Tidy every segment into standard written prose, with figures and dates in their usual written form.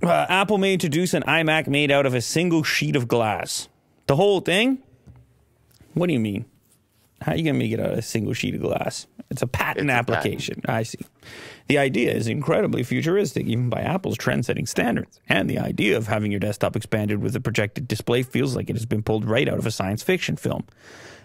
Apple may introduce an iMac made out of a single sheet of glass. The whole thing? What do you mean? How are you going to make it out of a single sheet of glass? It's a patent application. I see. The idea is incredibly futuristic, even by Apple's trend-setting standards. And the idea of having your desktop expanded with a projected display feels like it has been pulled right out of a science fiction film.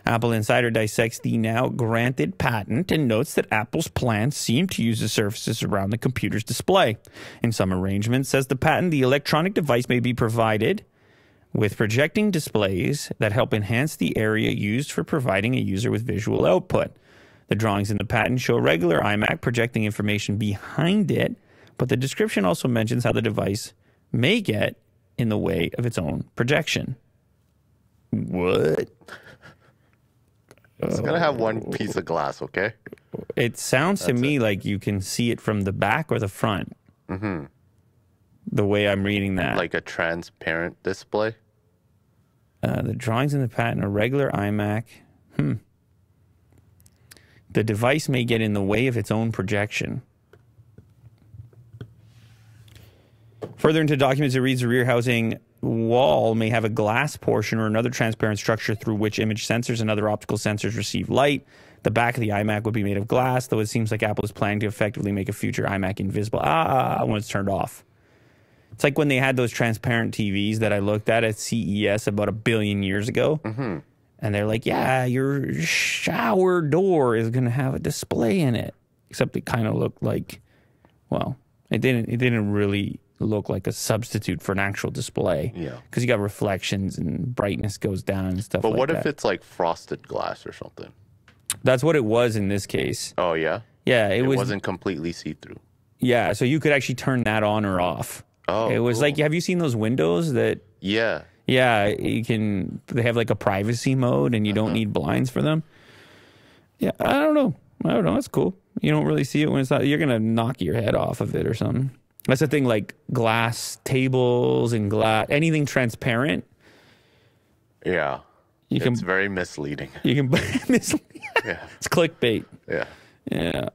Apple Insider dissects the now granted patent and notes that Apple's plans seem to use the surfaces around the computer's display. In some arrangements, says the patent, the electronic device may be provided with projecting displays that help enhance the area used for providing a user with visual output. The drawings in the patent show a regular iMac projecting information behind it, but the description also mentions how the device may get in the way of its own projection. What? It's going to have one piece of glass, okay? It sounds to me like you can see it from the back or the front. Mm-hmm. The way I'm reading that. Like a transparent display? The drawings in the patent, a regular iMac. The device may get in the way of its own projection. Further into documents, it reads the rear housing wall may have a glass portion or another transparent structure through which image sensors and other optical sensors receive light. The back of the iMac would be made of glass, though it seems like Apple is planning to effectively make a future iMac invisible when it's turned off. It's like when they had those transparent TVs that I looked at CES about 1 billion years ago. Mm-hmm. And they're like, yeah, your shower door is going to have a display in it. Except it kind of looked like, well, it didn't really look like a substitute for an actual display. Yeah. Because you got reflections and brightness goes down and stuff like that. But what if it's like frosted glass or something? That's what it was in this case. Oh, yeah? Yeah. It wasn't completely see-through. Yeah, so you could actually turn that on or off. Oh, it was cool. like, have you seen those windows that... Yeah. Yeah, they have like a privacy mode and you don't need blinds for them. Yeah, I don't know. That's cool. You don't really see it when it's not, you're going to knock your head off of it or something. That's the thing, like glass tables and anything transparent. Yeah. It's very misleading. You can, yeah. It's clickbait. Yeah. Yeah.